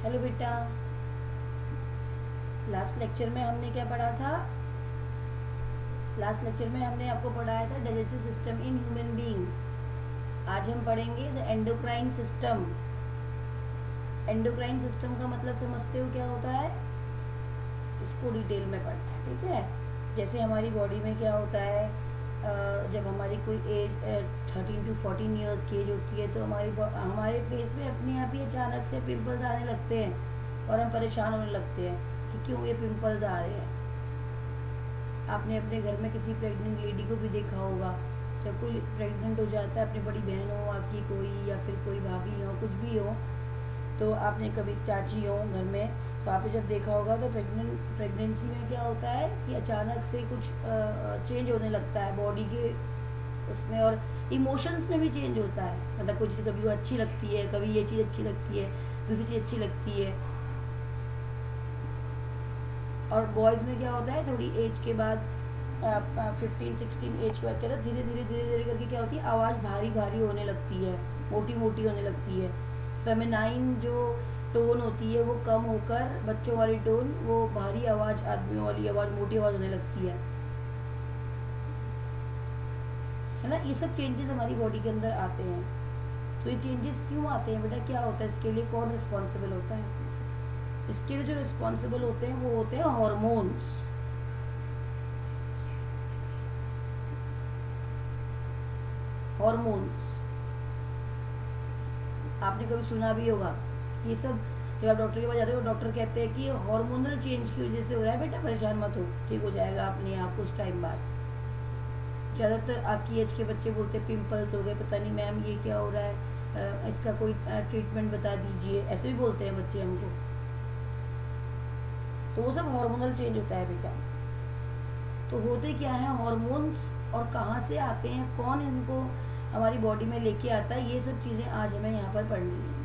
Hello बेटा, last lecture में हमने क्या पढ़ा था? लास्ट लेक्चर में हमने आपको पढ़ाया था digestive system in human beings. आज हम पढ़ेंगे the endocrine system. Endocrine system का मतलब समझते हो क्या होता है? इसको डिटेल में पढ़ना है, ठीक है। जैसे हमारी बॉडी में क्या होता है, जब हमारी कोई एज 13 to 14 ईयर्स की एज होती है तो हमारे फेस पे अपने आप ही अचानक से पिंपल्स आने लगते हैं और हम परेशान होने लगते हैं कि क्यों ये पिंपल्स आ रहे हैं। आपने अपने घर में किसी प्रेग्नेंट लेडी को भी देखा होगा, जब कोई प्रेग्नेंट हो जाता है, अपनी बड़ी बहन हो आपकी कोई, या फिर कोई भाभी हो, कुछ भी हो, तो आपने कभी चाची हो घर में, तो आपने जब देखा होगा तो प्रेगनेंसी में क्या होता है कि अचानक से कुछ चेंज होने लगता है बॉडी के उसमें, और इमोशंस में भी चेंज होता है। मतलब कुछ कभी वो अच्छी लगती है, कभी ये चीज़ अच्छी लगती है, दूसरी चीज़ अच्छी लगती है। और बॉयज़ में क्या होता है, थोड़ी एज के बाद 15-16 एज के बाद क्या होता है, धीरे धीरे धीरे धीरे करके क्या होती है, आवाज़ भारी भारी होने लगती है, मोटी मोटी होने लगती है। फेमिनाइन जो टोन होती है वो कम होकर बच्चों वाली टोन, वो भारी आवाज़, आदमियों वाली आवाज़, मोटी आवाज़ होने लगती है ना। ये सब चेंजेस हमारी बॉडी के अंदर आते हैं। तो ये चेंजेस क्यों आते हैं बेटा, क्या होता है इसके लिए, कौन रिस्पॉन्सिबल होता है? इसके लिए जो रिस्पॉन्सिबल होते हैं वो होते हैं हॉर्मोन्स। हॉर्मोन्स आपने कभी सुना भी होगा ये सब। जब आप डॉक्टर के पास जाते हो, डॉक्टर कहते हैं कि ये हार्मोनल चेंज की वजह से हो रहा है, बेटा परेशान मत हो, ठीक हो जाएगा अपने आप कुछ टाइम बाद। ज़्यादातर आपकी एज के बच्चे बोलते हैं पिंपल्स हो गए, पता नहीं मैम ये क्या हो रहा है, इसका कोई ट्रीटमेंट बता दीजिए, ऐसे भी बोलते हैं बच्चे हमको। तो वो सब हार्मोनल चेंज होता है बेटा। तो होते क्या है हार्मोन्स, और कहाँ से आते हैं, कौन इनको हमारी बॉडी में लेके आता है, ये सब चीज़ें आज हमें यहाँ पर पढ़नी है,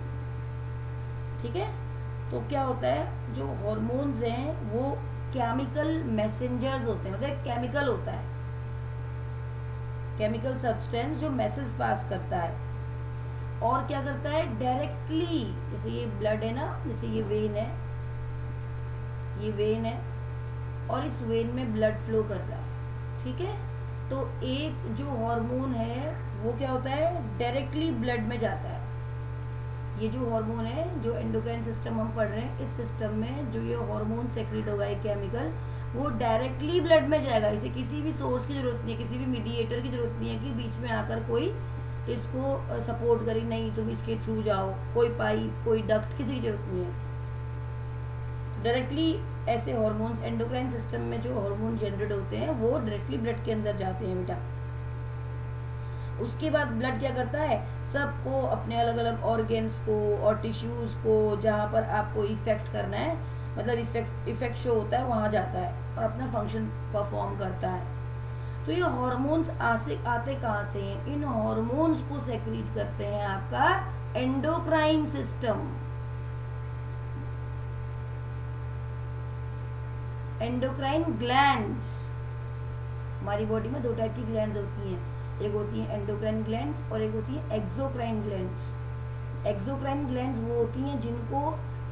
ठीक है। तो क्या होता है, जो हार्मोन्स हैं वो केमिकल मैसेंजर्स होते हैं, मतलब केमिकल होता है, केमिकल सब्सटेंस जो मैसेज पास करता है। और क्या करता है, डायरेक्टली, जैसे ये ब्लड है ना, जैसे ये वेन है, ये वेन है और इस वेन में ब्लड फ्लो कर रहा है, ठीक है। तो एक जो हार्मोन है वो क्या होता है, डायरेक्टली ब्लड में जाता है। ये जो हार्मोन है, जो एंडोक्राइन सिस्टम हम पढ़ रहे हैं, इस सिस्टम में जो ये हार्मोन सेक्रेट होगा, एक केमिकल, वो डायरेक्टली ब्लड में जाएगा। इसे किसी भी सोर्स की जरूरत नहीं है, किसी भी मीडिएटर की जरूरत नहीं है कि बीच में आकर कोई इसको सपोर्ट करे, नहीं तुम इसके थ्रू जाओ, कोई पाइप, कोई डक्ट, किसी की जरूरत नहीं है। डायरेक्टली ऐसे हार्मोन्स एंडोक्राइन सिस्टम में जो हार्मोन जनरेट होते हैं वो डायरेक्टली ब्लड के अंदर जाते हैं बेटा। उसके बाद ब्लड क्या करता है, सबको अपने अलग अलग ऑर्गेन्स को और टिश्यूज को जहाँ पर आपको इफेक्ट करना है, मतलब इफेक्ट शो होता है, वहाँ जाता है और अपना फंक्शन परफॉर्म करता है। तो ये हार्मोन्स आते कहाँ से हैं, इन हार्मोन्स को सेक्रीट करते हैं आपका एंडोक्राइन सिस्टम। एंडोक्राइन ग्लैंड्स, हमारी बॉडी में दो टाइप की ग्लैंड्स होती हैं, एक होती है एंडोक्राइन ग्लैंड्स और एक होती है एक्सोक्राइन ग्लैंड्स। एक्सोक्राइन ग्लैंड्स वो होती हैं जिनको,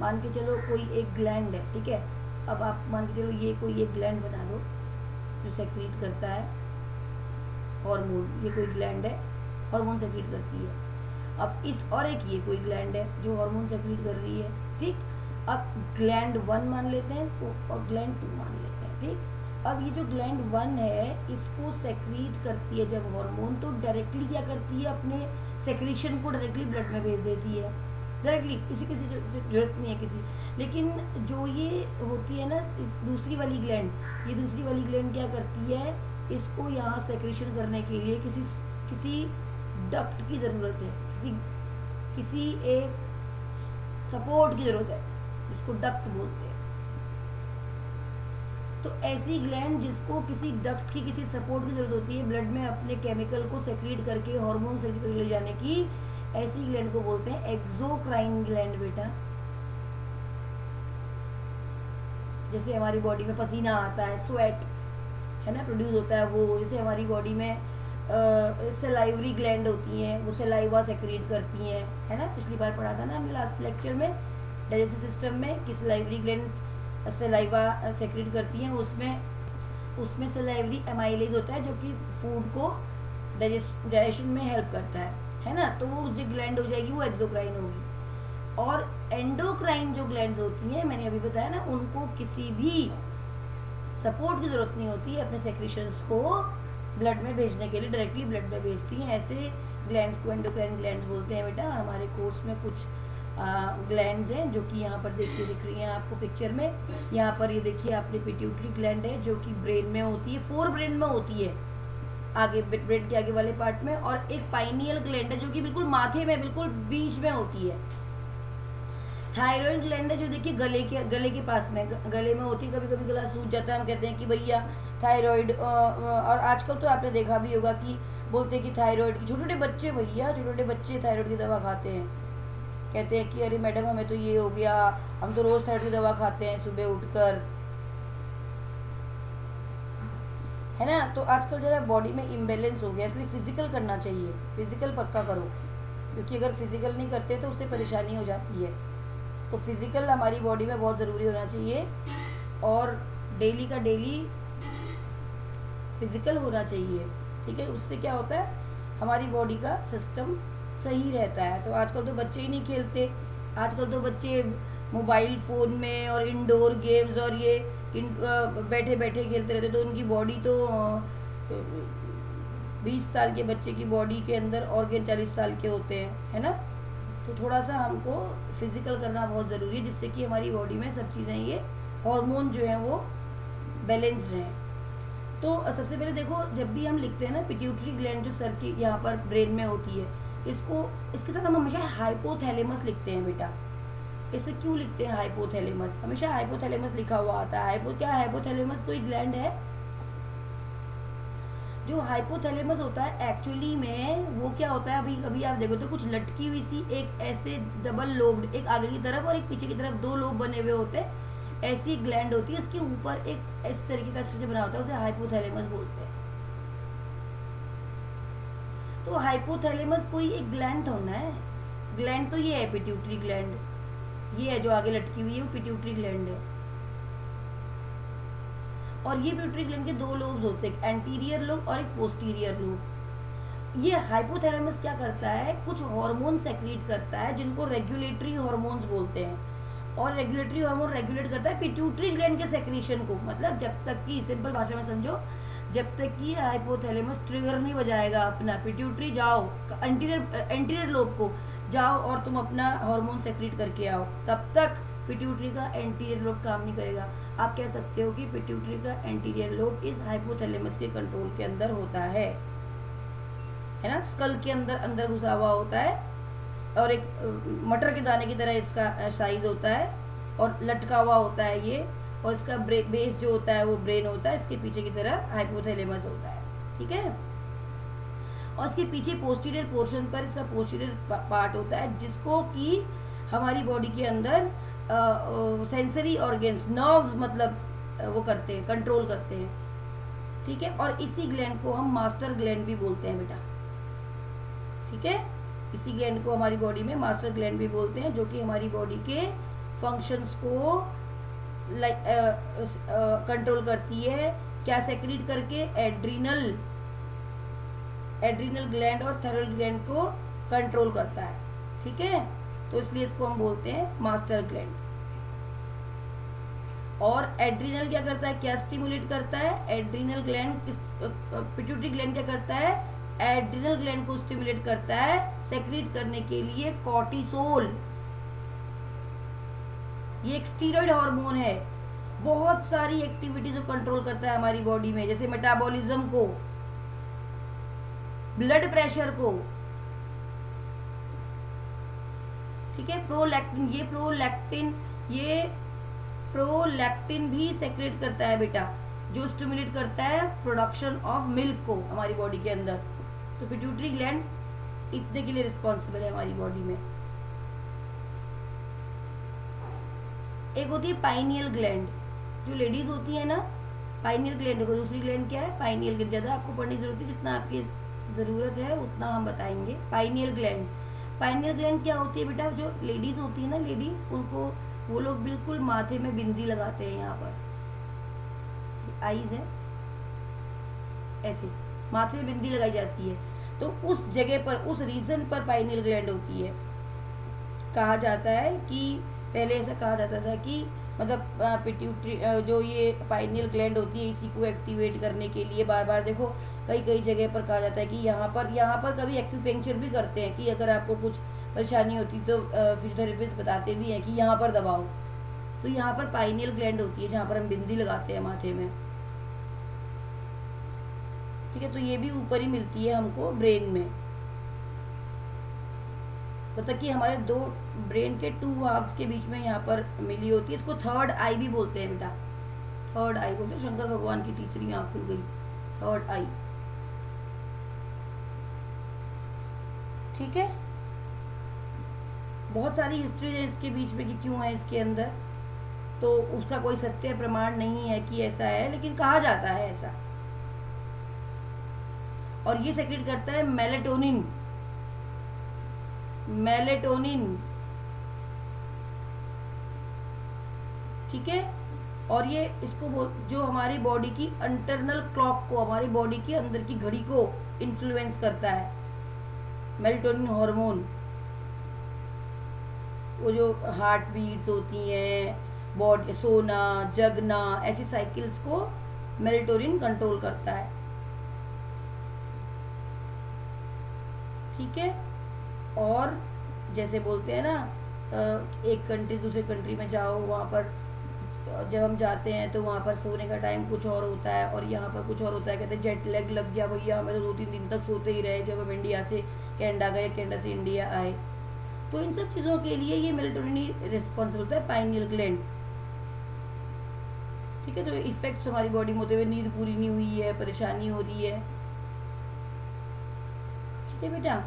मान के चलो कोई एक ग्लैंड है, ठीक है, अब आप मान के चलो ये कोई एक ग्लैंड बना दो जो सेक्रीट करता है हार्मोन, ये कोई ग्लैंड है, हार्मोन सेक्रीट करती है। अब इस और एक ये कोई ग्लैंड है जो हार्मोन सेक्रीट कर रही है, ठीक। अब ग्लैंड 1 मान लेते हैं इसको और ग्लैंड 2 मान लेते हैं, ठीक। अब ये जो ग्लैंड 1 है इसको सेक्रीट करती है जब हार्मोन, तो डायरेक्टली क्या करती है, अपने सेक्रीशन को डायरेक्टली ब्लड में भेज देती है, डायरेक्टली, किसी जरूरत नहीं है किसी। लेकिन जो ये होती है ना दूसरी वाली ग्लैंड, ये दूसरी वाली ग्लैंड क्या करती है, इसको यहाँ सेक्रीशन करने के लिए किसी डक्ट की ज़रूरत है, किसी एक सपोर्ट की ज़रूरत है, जिसको डक्ट बोलते हैं। तो ऐसी ग्लैंड जिसको किसी डक्ट की, किसी सपोर्ट की जरूरत होती है ब्लड में अपने केमिकल को सेक्रीट करके हार्मोन सेक्रीट ले जाने की, ऐसी ग्लैंड को बोलते हैं एक्सोक्राइन ग्लैंड बेटा। जैसे हमारी बॉडी में पसीना आता है, स्वेट है ना प्रोड्यूस होता है, वो जैसे हमारी बॉडी में सलाइवरी ग्लैंड होती हैं, वो सलाइवा सेक्रीट करती हैं, है ना, पिछली बार पढ़ा था ना हमने लास्ट लेक्चर में डाइजेस्टिव सिस्टम में कि सलाइवरी ग्लैंड सलाइवा सेक्रेट करती हैं, उसमें सलाइवरी एमाइलेज होता है जो कि फूड को डाइजेशन में हेल्प करता है ना। तो वो जो ग्लैंड हो जाएगी वो एक्सोक्राइन होगी। और एंडोक्राइन जो ग्लैंड्स होती हैं, मैंने अभी बताया ना, उनको किसी भी सपोर्ट की जरूरत नहीं होती है, अपने सेक्रेशंस को ब्लड में भेजने के लिए डायरेक्टली ब्लड में भेजती हैं। ऐसे ग्लैंड्स को एंडोक्राइन ग्लैंड्स बोलते हैं बेटा। हमारे कोर्स में कुछ ग्लैंड्स हैं जो कि यहाँ पर देखिए दिख रही हैं आपको पिक्चर में। यहाँ पर ये देखिए आपने पिट्यूटरी ग्लैंड है जो कि ब्रेन में होती है, फोर ब्रेन में होती है, आगे ब्रेन के आगे वाले पार्ट में। और एक पाइनियल ग्लैंड है जो कि बिल्कुल माथे में बिल्कुल बीच में होती है। थायराइड ग्लैंड है जो देखिए गले के पास में, गले में होती है। कभी कभी गला सूज जाता है, हम कहते हैं कि भैया थायराइड। और आजकल तो आपने देखा भी होगा कि बोलते हैं कि थायराइड की, छोटे छोटे बच्चे भैया, छोटे छोटे बच्चे थायराइड की दवा खाते हैं, कहते हैं कि अरे मैडम हमें तो ये हो गया, हम तो रोज थायराइड की दवा खाते हैं सुबह उठकर, है ना। तो आजकल जरा बॉडी में इम्बेलेंस हो गया, इसलिए फिजिकल करना चाहिए, फिजिकल पक्का करो, क्योंकि अगर फिजिकल नहीं करते तो उससे परेशानी हो जाती है। तो फिजिकल हमारी बॉडी में बहुत ज़रूरी होना चाहिए, और डेली का डेली फिजिकल होना चाहिए, ठीक है। उससे क्या होता है, हमारी बॉडी का सिस्टम सही रहता है। तो आजकल तो बच्चे ही नहीं खेलते, आजकल तो बच्चे मोबाइल फ़ोन में और इंडोर गेम्स और ये बैठे बैठे खेलते रहते, तो उनकी बॉडी तो 20 साल के बच्चे की बॉडी के अंदर ऑर्गन 40 साल के होते हैं, है ना। तो थोड़ा सा हमको फिजिकल करना बहुत ज़रूरी है, जिससे कि हमारी बॉडी में सब चीज़ें, ये हार्मोन जो है वो बैलेंस रहें। तो सबसे पहले देखो, जब भी हम लिखते हैं ना पिट्यूटरी ग्लैंड जो सर की यहाँ पर ब्रेन में होती है, इसके साथ हम हमेशा हाइपोथैलेमस लिखते हैं बेटा। इसे क्यों लिखते हैं हाइपोथैलेमस, हमेशा हाइपोथैलेमस लिखा हुआ आता है। क्या हाइपोथैलेमस कोई ग्लैंड है? जो हाइपोथैलेमस होता है एक्चुअली में वो क्या होता है, अभी कभी आप देखो तो कुछ लटकी हुई सी एक ऐसे डबल लोब्ड, एक आगे की तरफ और एक पीछे की तरफ, दो लोब बने हुए होते हैं, ऐसी ग्लैंड होती है, उसके ऊपर एक इस तरीके का स्ट्रक्चर बना होता है, उसे हाइपोथैलेमस बोलते हैं। तो हाइपोथैलेमस कोई एक ग्लैंड होना है, ग्लैंड तो ये है पिट्यूटरी ग्लैंड, ये है जो आगे लटकी हुई है वो पिट्यूटरी ग्लैंड है। और ये पिट्यूटरी ग्लैंड के दो लोब्स होते हैं, एंटीरियर लोब और एक पोस्टीरियर लोब। ये हाइपोथैलेमस क्या करता है, कुछ हार्मोन सेक्रेट करता है जिनको रेगुलेटरी हार्मोन्स बोलते हैं, और रेगुलेटरी हार्मोन रेगुलेट करता है पिट्यूटरी ग्लैंड के सेक्रेशन को। मतलब जब तक कि, सिंपल भाषा में समझो, जब तक कि हाइपोथैलेमस ट्रिगर नहीं बजाएगा अपना, पिट्यूटरी जाओ एंटीरियर लोब को जाओ और तुम अपना हार्मोन सेक्रेट करके आओ, तब तक पिट्यूटरी का एंटीरियर लोब काम नहीं करेगा। आप कह सकते हो कि पिट्यूटरी का एंटीरियर लोब इस हाइपोथैलेमस के कंट्रोल के अंदर होता है ना। स्कल के अंदर घुसा हुआ होता है, और एक मटर के दाने की तरह इसका साइज होता है, और लटका हुआ होता है ये, और इसका बेस जो होता है वो ब्रेन होता है, इसके पीछे की तरह हाइपोथैलेमस होता है, ठीक है। और इसके पीछे पोस्टीरियर पोर्शन पर इसका पोस्टीरियर पार्ट होता है, जिसको कि हमारी बॉडी के अंदर सेंसरी ऑर्गन्स, नर्व्स मतलब वो करते हैं, कंट्रोल करते हैं, ठीक है। और इसी ग्लैंड को हम मास्टर ग्लैंड भी बोलते हैं बेटा, ठीक है। इसी ग्लैंड को हमारी बॉडी में मास्टर ग्लैंड भी बोलते हैं, जो कि हमारी बॉडी के फंक्शंस को कंट्रोल करती है। क्या सेक्रेट करके, एड्रीनल ग्लैंड और थायराइड ग्लैंड को कंट्रोल करता है, ठीक है। तो इसलिए इसको हम बोलते हैं मास्टर ग्लैंड। और एड्रीनल क्या करता है, क्या स्टिमुलेट करता है, एड्रीनल ग्लैंड, पिट्यूटरी ग्लैंड क्या करता है, एड्रीनल ग्लैंड को स्टिमुलेट करता है सेक्रेट करने के लिए कॉर्टिसोल। ये एक स्टीरॉइड हार्मोन है, बहुत सारी एक्टिविटीज को कंट्रोल करता है हमारी बॉडी में, जैसे मेटाबॉलिज्म को, ब्लड प्रेशर को, ठीक है। प्रोलैक्टिन भी सेक्रेट करता है बेटा, जो स्टिमुलेट करता है प्रोडक्शन ऑफ मिल्क को हमारी बॉडी के अंदर। तो पिट्यूटरी ग्लैंड इतने के लिए रिस्पॉन्सिबल है हमारी बॉडी में। एक होती है पाइनियल ग्लैंड, जो लेडीज होती है ना, पाइनियल ग्लैंड देखो, दूसरी ग्लैंड क्या है, पाइनियल ग्लैंड। ज्यादा आपको पढ़ने की जरूरत है, जितना आपकी जरूरत है उतना हम बताएंगे। पाइनियल ग्लैंड, पाइनियल ग्लैंड क्या होती है बेटा, जो लेडीज होती है ना, लेडीज, उनको वो लोग बिल्कुल माथे में बिंदी लगाते हैं, यहाँ पर आईज है ऐसे, माथे में बिंदी लगाई जाती है, तो उस जगह पर, उस रीजन पर पाइनियल ग्लैंड होती है। कहा जाता है कि पहले ऐसा कहा जाता था कि मतलब पिट्यूटरी जो ये पाइनियल ग्लैंड होती है, इसी को एक्टिवेट करने के लिए बार बार देखो कई कई जगह पर कहा जाता है कि यहाँ पर कभी एक्यूपेंक्चर भी करते हैं कि अगर आपको कुछ परेशानी होती तो फिजियोथेरेपिस्ट बताते भी हैं कि यहाँ पर दबाओ, तो यहाँ पर पाइनियल ग्लैंड होती है जहाँ पर हम बिंदी लगाते हैं माथे में, ठीक है। तो ये भी ऊपर ही मिलती है हमको ब्रेन में, मतलब कि हमारे दो ब्रेन के टू हाफ्स के बीच में यहाँ पर मिली होती है। इसको थर्ड आई भी बोलते हैं बेटा, थर्ड आई बोलते हैं, शंकर भगवान की तीसरी आंख खुल गई, थर्ड आई, ठीक है। बहुत सारी हिस्ट्री है इसके बीच में कि क्यों है इसके अंदर, तो उसका कोई सत्य प्रमाण नहीं है कि ऐसा है, लेकिन कहा जाता है ऐसा। और ये सेक्रेट करता है मेलेटोनिन, मेलेटोनिन, ठीक है। और ये इसको जो हमारी बॉडी की इंटरनल क्लॉक को, हमारी बॉडी की अंदर की घड़ी को इन्फ्लुएंस करता है, मेलेटोनिन हार्मोन। वो जो हार्ट बीट्स होती हैं, बॉडी सोना जगना, ऐसी साइकिल्स को मेलेटोनिन कंट्रोल करता है, ठीक है। और जैसे बोलते हैं ना, एक कंट्री दूसरे कंट्री में जाओ, वहाँ पर जब हम जाते हैं तो वहाँ पर सोने का टाइम कुछ और होता है और यहाँ पर कुछ और होता है। कहते हैं जेट लैग लग गया भैया, हमें तो 2-3 दिन तक सोते ही रहे जब हम इंडिया से कनाडा गए, कनाडा से इंडिया आए। तो इन सब चीज़ों के लिए ये मेलेटोनिन रिस्पॉन्सिबल होता है, पाइनियल ग्लैंड, ठीक है। तो इफेक्ट्स हमारी बॉडी में होते हुए, नींद पूरी नहीं हुई है, परेशानी हो रही है, ठीक है बेटा।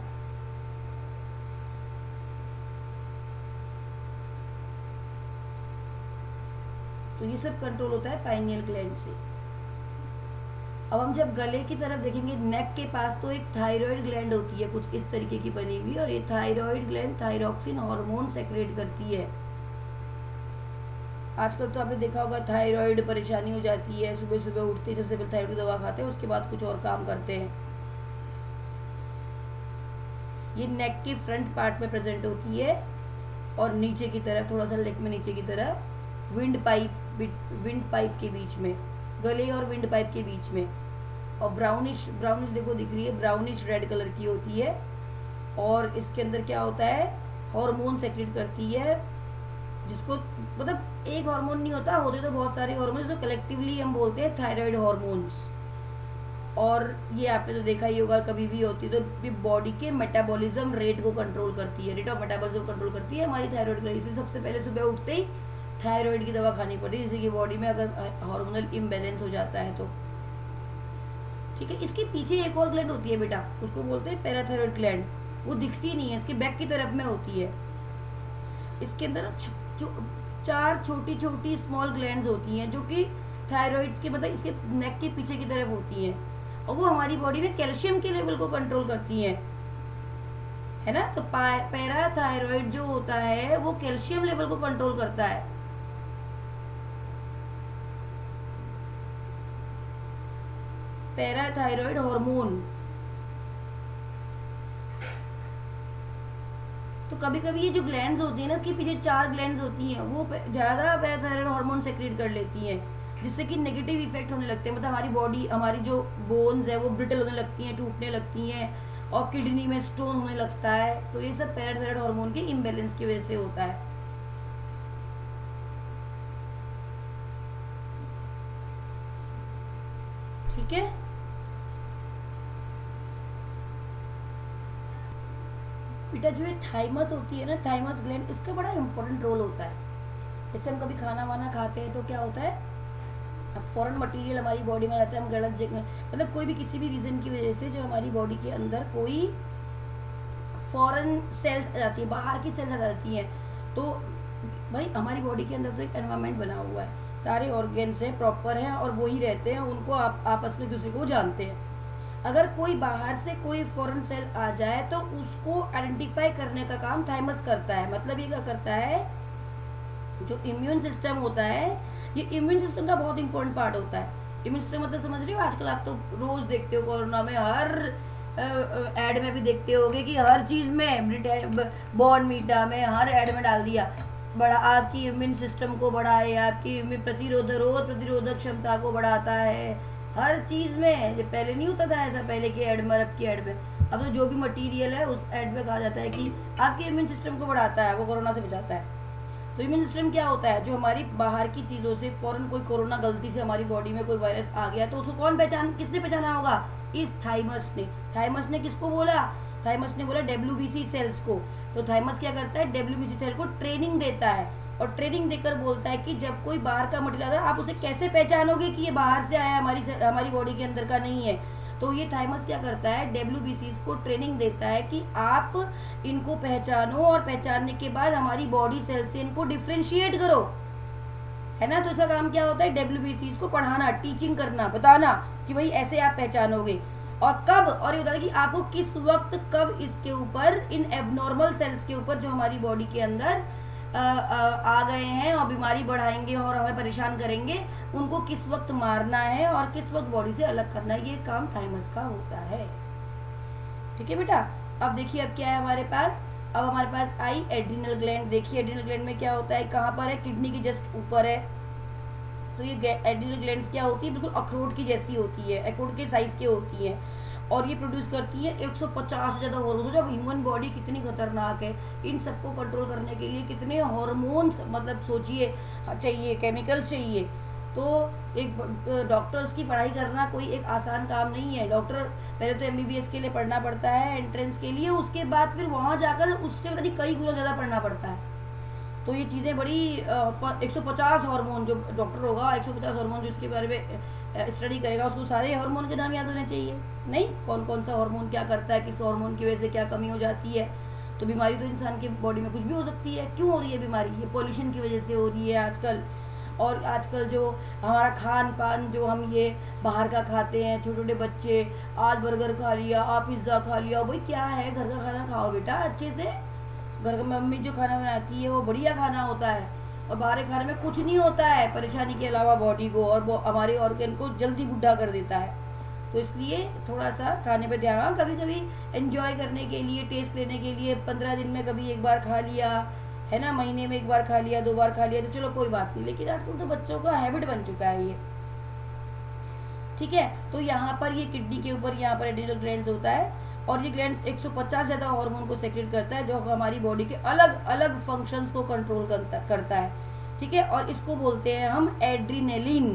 तो ये सब कंट्रोल होता है पाइनियल ग्लैंड से। अब हम जब गले की तरफ देखेंगे, नेक के पास तो एक थायराइड ग्लैंड होती है कुछ इस तरीके की बनी हुई, और ये thyroid gland thyroxine hormone secret करती है। आजकल तो आपने देखा होगा थायराइड परेशानी हो जाती है, सुबह सुबह उठते ही सबसे पहले थायराइड की दवा खाते हैं, उसके बाद कुछ और काम करते हैं। ये नेक के फ्रंट पार्ट में प्रेजेंट होती है और नीचे की तरफ, थोड़ा सा नेक में नीचे की तरफ विंड पाइप के बीच में, गले और विंड पाइप के बीच में। और ब्राउनिश देखो दिख रही है, ब्राउनिश रेड कलर की होती है। और इसके अंदर क्या होता है, हार्मोन सेक्रेट करती है, जिसको मतलब एक हार्मोन नहीं होता, होते तो बहुत सारे हार्मोन, जिसको कलेक्टिवली हम बोलते हैं थायराइड हार्मोन्स। और ये आपने तो देखा ही होगा, कभी भी होती है तो बॉडी के मेटाबॉलिज्म रेट को कंट्रोल करती है, रेट ऑफ मेटाबॉलिज्म कंट्रोल करती है हमारी थायराइड ग्लैंड। इसलिए सबसे पहले सुबह उठते ही थायराइड की दवा खानी पड़ती है, जैसे कि बॉडी में अगर हार्मोनल इम्बैलेंस हो जाता है तो, ठीक है। इसके पीछे एक और ग्लैंड होती है बेटा, उसको बोलते हैं पैराथायराइड ग्लैंड, वो दिखती नहीं है, इसके बैक की तरफ में होती है। इसके अंदर 4 छोटी छोटी स्मॉल ग्लैंड्स होती हैं जो कि थायराइड के मतलब इसके नेक के पीछे की तरफ होती हैं, और वो हमारी बॉडी में कैल्शियम के लेवल को कंट्रोल करती हैं, है ना। तो पैराथायराइड जो होता है वो कैल्शियम लेवल को कंट्रोल करता है। Parathyroid hormone. तो कभी कभी ये जो ग्लैंड्स होती है ना, इसके पीछे 4 ग्लैंड्स होती हैं, वो ज्यादा पैराथायराइड हार्मोन सेक्रेट कर लेती हैं, जिससे कि नेगेटिव इफेक्ट होने लगते हैं। मतलब हमारी बॉडी, हमारी जो बोन्स है वो ब्रिटल होने लगती हैं, टूटने लगती हैं, और किडनी में स्टोन होने लगता है। तो ये सब पैराथायराइड हार्मोन के इम्बैलेंस की वजह से होता है, ठीक है। बेटा जो ये थाइमस होती है ना, थाइमस ग्लैंड, इसका बड़ा इंपॉर्टेंट रोल होता है। जैसे हम कभी खाना वाना खाते हैं तो क्या होता है, फॉरेन मटेरियल हमारी बॉडी में जाता है, हम गलत जगह, मतलब कोई भी किसी भी रीजन की वजह से जो हमारी बॉडी के अंदर कोई फॉरेन सेल्स आ जाती है, बाहर की सेल्स आ जाती हैं, तो भाई हमारी बॉडी के अंदर तो एक एनवायरमेंट बना हुआ है, सारे ऑर्गेन्स हैं प्रॉपर हैं और वो ही रहते हैं, उनको आप आपस में दूसरे को जानते हैं। अगर कोई बाहर से कोई फॉरेन सेल आ जाए तो उसको आइडेंटिफाई करने का काम थाइमस करता है। मतलब ये क्या करता है, जो इम्यून सिस्टम होता है, ये इम्यून सिस्टम का बहुत इंपॉर्टेंट पार्ट होता है। इम्यून सिस्टम मतलब समझ रहे हो, आजकल आप तो रोज देखते हो, कोरोना में हर एड में भी देखते होगे कि हर चीज में बॉर्नवीटा में हर एड में डाल दिया, बड़ा आपकी इम्यून सिस्टम को बढ़ाए, आपकी रोग प्रतिरोधक क्षमता को बढ़ाता है हर चीज में। ये पहले नहीं होता था ऐसा, पहले के एड में, अब की एड में। अब तो जो भी मटेरियल है उस एड में कहा जाता है कि आपके इम्यून सिस्टम को बढ़ाता है, वो कोरोना से बचाता है। तो इम्यून सिस्टम क्या होता है, जो हमारी बाहर की चीज़ों से फौरन कोई कोरोना गलती से हमारी बॉडी में कोई वायरस आ गया तो उसको किसने पहचाना होगा, इस थाइमस ने। थाइमस ने किसको बोला, थाइमस ने बोला WBC सेल्स को। तो थाइमस क्या करता है, WBC सेल को ट्रेनिंग देता है, और ट्रेनिंग देकर बोलता है कि जब कोई बाहर का मटेरियल आता है आप उसे कैसे पहचानोगे कि ये बाहर से आया, हमारी बॉडी के अंदर का नहीं है। तो ये थाइमस क्या करता है, WBC को ट्रेनिंग देता है कि आप इनको पहचानो, और पहचानने के बाद हमारी बॉडी सेल से इनको डिफ्रेंशिएट करो, है ना। तो इसका काम क्या होता है, WBC को पढ़ाना, टीचिंग करना, बताना कि भाई ऐसे आप पहचानोगे, और कब, और ये बताना कि आपको किस वक्त कब इसके ऊपर, इन एबनॉर्मल सेल्स के ऊपर जो हमारी बॉडी के अंदर आ गए हैं और बीमारी बढ़ाएंगे और हमें परेशान करेंगे, उनको किस वक्त मारना है और किस वक्त बॉडी से अलग करना है। ये काम थाइमस का होता है। ठीक है बेटा। अब देखिए अब क्या है हमारे पास, अब हमारे पास आई एड्रिनल ग्लैंड। देखिए एड्रिनल ग्लैंड में क्या होता है, कहाँ पर है, किडनी की जस्ट ऊपर है। तो ये एड्रिनल ग्लैंड्स क्या होती है, बिल्कुल अखरोट की जैसी होती है, अखरोट के साइज की होती है, और ये प्रोड्यूस करती है 150 से ज़्यादा हार्मोन। जब ह्यूमन बॉडी कितनी खतरनाक है, इन सबको कंट्रोल करने के लिए कितने हार्मोन्स, मतलब सोचिए, चाहिए, केमिकल्स चाहिए। तो एक डॉक्टर्स की पढ़ाई करना कोई एक आसान काम नहीं है। डॉक्टर पहले तो MBBS के लिए पढ़ना पड़ता है एंट्रेंस के लिए, उसके बाद फिर वहाँ जाकर उससे पता नहीं कई गुना ज़्यादा पढ़ना पड़ता है। तो ये चीज़ें बड़ी 150 हार्मोन, जो डॉक्टर होगा 150 हार्मोन जो इसके बारे में स्टडी करेगा, उसको सारे हार्मोन के नाम याद होने चाहिए, नहीं कौन कौन सा हार्मोन क्या करता है, किस हार्मोन की वजह से क्या कमी हो जाती है। तो बीमारी तो इंसान की बॉडी में कुछ भी हो सकती है। क्यों हो रही है बीमारी, ये पॉल्यूशन की वजह से हो रही है आजकल। और आजकल जो हमारा खान पान, जो हम ये बाहर का खाते हैं, छोटे छोटे बच्चे, आज बर्गर खा लिया, आज पिज्ज़ा खा लिया, भाई क्या है, घर का खाना खाओ बेटा अच्छे से। घर का मम्मी जो खाना बनाती है वो बढ़िया खाना होता है, और बाहर खाने में कुछ नहीं होता है परेशानी के अलावा बॉडी को, और वो हमारे ऑर्गन को जल्दी बुढ़ा कर देता है। तो इसलिए थोड़ा सा खाने पे ध्यान, कभी कभी एंजॉय करने के लिए, टेस्ट लेने के लिए 15 दिन में कभी एक बार खा लिया, है ना, महीने में एक बार खा लिया, 2 बार खा लिया, तो चलो कोई बात नहीं। लेकिन आजकल तो बच्चों का हैबिट बन चुका है ये। ठीक है। तो यहाँ पर ये किडनी के ऊपर यहाँ पर एड्रिनल ग्लैंड्स होता है, और ये ग्लैंड्स 150 ज़्यादा हार्मोन को सेक्रेट करता है, जो हमारी बॉडी के अलग अलग फंक्शंस को कंट्रोल करता है। ठीक है। और इसको बोलते हैं हम एड्रिनलिन।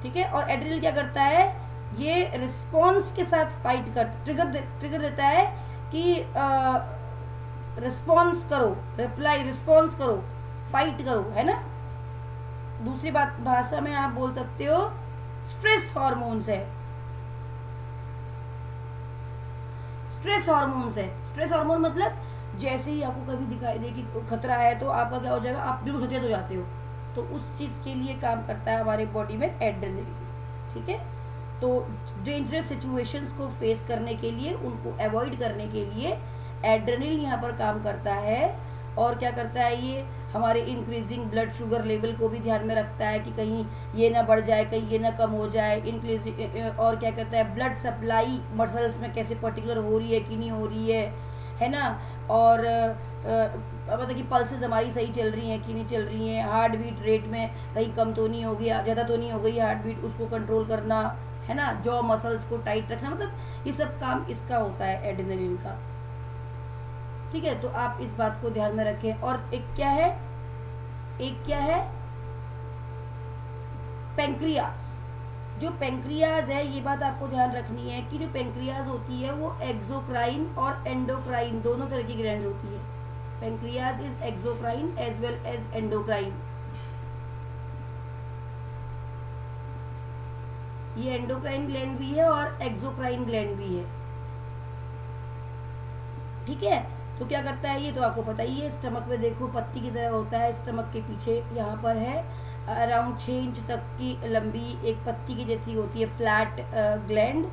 ठीक है। और एड्रिनल क्या करता है, ये रिस्पॉन्स के साथ फाइट कर, ट्रिगर देता है कि रिस्पॉन्स करो, रिप्लाई, रिस्पॉन्स करो, फाइट करो, है ना। दूसरी बात भाषा में आप बोल सकते हो स्ट्रेस हार्मोन्स है, स्ट्रेस हार्मोन्स है। स्ट्रेस हार्मोन मतलब जैसे ही आपको कभी दिखाई दे कि खतरा है तो आपका क्या हो जाएगा, आप बिल्कुल सचेत हो जाते हो। तो उस चीज़ के लिए काम करता है हमारे बॉडी में एड्रेनलिन। ठीक है। तो डेंजरस सिचुएशंस को फेस करने के लिए, उनको अवॉइड करने के लिए एड्रेनलिन यहाँ पर काम करता है। और क्या करता है, ये हमारे इंक्रीजिंग ब्लड शुगर लेवल को भी ध्यान में रखता है कि कहीं ये ना बढ़ जाए, कहीं ये ना कम हो जाए। इंक्रीजिंग, और क्या कहता है, ब्लड सप्लाई मसल्स में कैसे पर्टिकुलर हो रही है कि नहीं हो रही है ना। और मतलब कि पल्सेस हमारी सही चल रही हैं कि नहीं चल रही हैं, हार्ट बीट रेट में कहीं कम तो नहीं हो गया, ज़्यादा तो नहीं हो गई हार्ट बीट, उसको कंट्रोल करना, है ना, जॉ मसल्स को टाइट रखना, मतलब ये सब काम इसका होता है एड्रेनलिन का। ठीक है। तो आप इस बात को ध्यान में रखें। और एक क्या है, पेंक्रियाज। जो पेंक्रियाज है, ये बात आपको ध्यान रखनी है कि जो पेंक्रियाज होती है वो एक्सोक्राइन और एंडोक्राइन दोनों तरह की ग्लैंड होती है। Pancreas is exocrine as well as endocrine. ये एंडोक्राइन ग्लैंड भी है और एक्सोक्राइन ग्लैंड भी है। ठीक है। तो क्या करता है ये, तो आपको पता ही है, स्टमक में देखो पत्ती की तरह होता है, स्टमक के पीछे यहाँ पर है अराउंड 6 इंच तक की लंबी एक पत्ती की जैसी होती है फ्लैट ग्लैंड,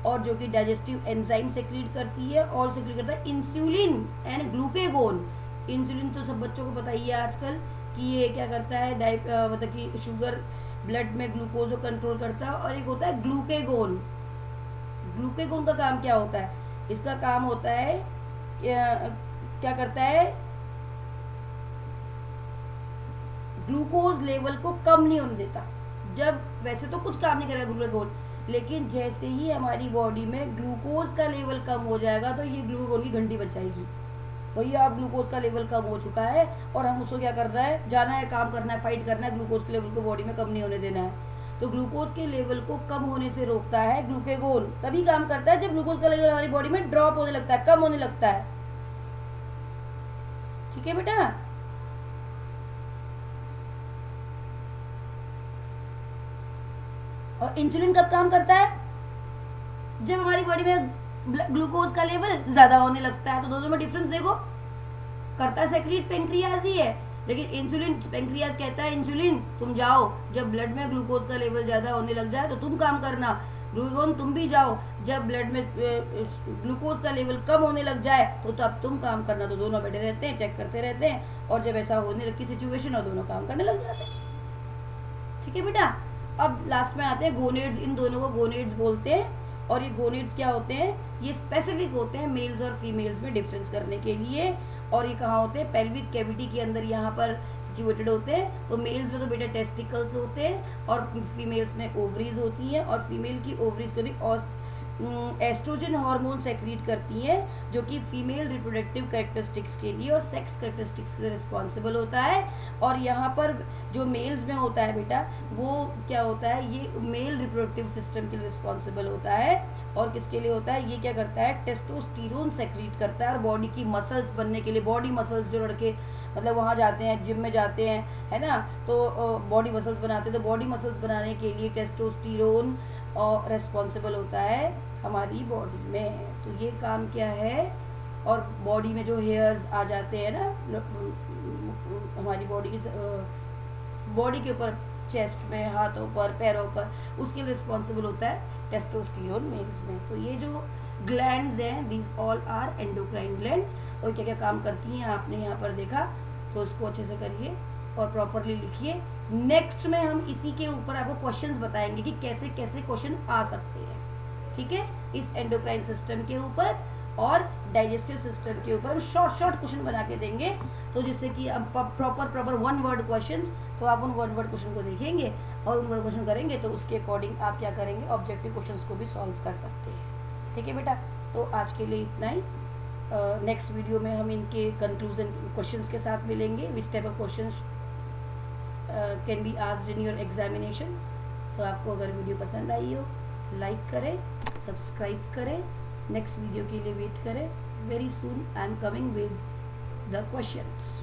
और जो कि डाइजेस्टिव एंजाइम सेक्रीट करती है और सेक्रीट करता है इंसुलिन एंड ग्लूकेगोन। इंसुलिन तो सब बच्चों को पता ही है आजकल कि ये क्या करता है, मतलब कि शुगर ब्लड में ग्लूकोज को कंट्रोल करता है। और एक होता है ग्लूकेगोन। ग्लूकेगोन का काम क्या होता है? इसका काम होता है क्या करता है, ग्लूकोज लेवल को कम नहीं होने देता। जब वैसे तो कुछ काम नहीं करेगा ग्लूकेगोन, लेकिन जैसे ही हमारी बॉडी में ग्लूकोज का लेवल कम हो जाएगा तो ये ग्लूकेगोन की घंटी बज जाएगी। भैया आप ग्लूकोज का लेवल कम हो चुका है और हम उसको क्या करना है, जाना है, काम करना है, फाइट करना है, ग्लूकोज के लेवल को बॉडी में कम नहीं होने देना है। तो ग्लूकोज के लेवल को कम होने से रोकता है ग्लूकेगोन। तभी काम करता है जब ग्लूकोज का लेवल हमारी बॉडी में ड्रॉप होने लगता है, कम होने लगता है। ठीक है बेटा। और इंसुलिन कब काम करता है? जब हमारी बॉडी में ग्लूकोज का लेवल ज्यादा होने लगता है। तो दोनों में डिफरेंस देखो, करता सेक्रीट पेंक्रियाज ही है, लेकिन इंसुलिन, पेंक्रियाज कहता है इंसुलिन तुम जाओ, जब ब्लड में ग्लूकोज का लेवल ज्यादा होने लग जाए तो तुम काम करना। ग्लूकोन तुम भी जाओ, जब ब्लड में ग्लूकोज का लेवल कम होने लग जाए तो तब तुम काम करना। तो दोनों बैठे रहते हैं, चेक करते रहते हैं, और जब ऐसा होने लगती सिचुएशन और दोनों काम करने लग जाते हैं। ठीक है बेटा। अब लास्ट में आते हैं गोनेड्स। इन दोनों को गोनेड्स बोलते हैं। और ये गोनेड्स क्या होते हैं? ये स्पेसिफिक होते हैं मेल्स और फीमेल्स में डिफरेंस करने के लिए। और ये कहाँ होते हैं? पेल्विक कैविटी के अंदर यहाँ पर सिचुएटेड होते हैं। तो मेल्स में तो बेटा टेस्टिकल्स होते हैं और फीमेल्स में ओवरीज होती हैं। और फीमेल की ओवरीज को एस्ट्रोजन हार्मोन सेक्रीट करती हैं, जो कि फीमेल रिप्रोडक्टिव कैरेक्टरिस्टिक्स के लिए और सेक्स कैरेक्टरिस्टिक्स के लिए रिस्पॉन्सिबल होता है। और यहाँ पर जो मेल्स में होता है बेटा, वो क्या होता है, ये मेल रिप्रोडक्टिव सिस्टम के लिए रिस्पॉन्सिबल होता है। और किसके लिए होता है? ये क्या करता है, टेस्टोस्टेरोन सेक्रीट करता है। और बॉडी की मसल्स बनने के लिए, बॉडी मसल्स जो लड़के मतलब वहाँ जाते हैं, जिम में जाते हैं, है ना, तो बॉडी मसल्स बनाते हैं। तो बॉडी मसल्स बनाने के लिए टेस्टोस्टेरोन और रेस्पॉन्सिबल होता है हमारी बॉडी में। तो ये काम क्या है? और बॉडी में जो हेयर्स आ जाते हैं ना हमारी बॉडी के ऊपर, चेस्ट में, हाथों पर, पैरों पर, उसके लिए रिस्पॉन्सिबल होता है टेस्टोस्टेरोन मेल्स में। तो ये जो ग्लैंड्स हैं, these all are endocrine glands. और क्या क्या काम करती हैं आपने यहाँ पर देखा, तो उसको अच्छे से करिए और प्रॉपरली लिखिए। नेक्स्ट में हम इसी के ऊपर आपको क्वेश्चंस बताएंगे कि कैसे कैसे क्वेश्चन आ सकते हैं। ठीक है, इस एंडोक्राइन सिस्टम के ऊपर और डाइजेस्टिव सिस्टम के ऊपर हम शॉर्ट क्वेश्चन बना के देंगे। तो जिससे कि अब प्रॉपर वन वर्ड क्वेश्चंस, तो आप उन वन वर्ड क्वेश्चन को देखेंगे और उन वर्ड क्वेश्चन करेंगे, तो उसके अकॉर्डिंग आप क्या करेंगे, ऑब्जेक्टिव क्वेश्चंस को भी सॉल्व कर सकते हैं। ठीक है बेटा। तो आज के लिए इतना ही। नेक्स्ट वीडियो में हम इनके कंक्लूजन क्वेश्चंस के साथ मिलेंगे, which type of questions can be asked in your examinations. तो आपको अगर वीडियो पसंद आई हो, लाइक करें, सब्सक्राइब करें, नेक्स्ट वीडियो के लिए वेट करें। Very soon I am coming with the questions.